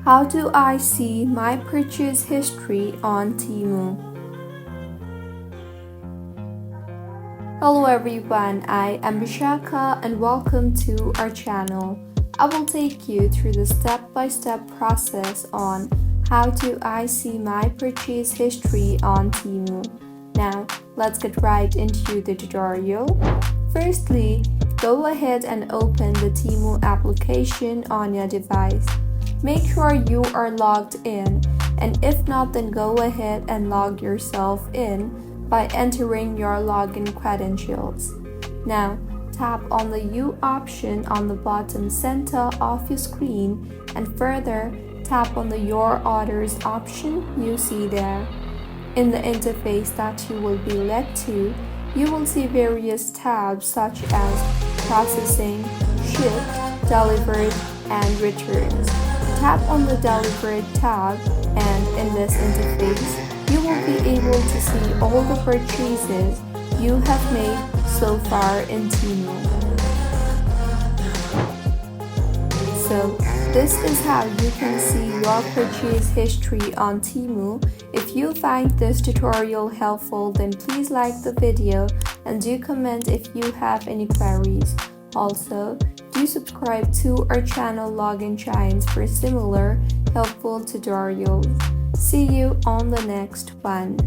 How do I see my purchase history on Temu? Hello everyone, I am Vishaka and welcome to our channel. I will take you through the step-by-step process on how do I see my purchase history on Temu. Now, let's get right into the tutorial. Firstly, go ahead and open the Temu application on your device. Make sure you are logged in, and if not, then go ahead and log yourself in by entering your login credentials. Now, tap on the U option on the bottom center of your screen and further tap on the Your Orders option you see there. In the interface that you will be led to, you will see various tabs such as Processing, Shipped, Delivered, and Returns. Tap on the Delivered tab, and in this interface, you will be able to see all the purchases you have made so far in Temu. So, this is how you can see your purchase history on Temu. If you find this tutorial helpful, then please like the video and do comment if you have any queries. Also, do subscribe to our channel Login Chimes for similar helpful tutorials. See you on the next one.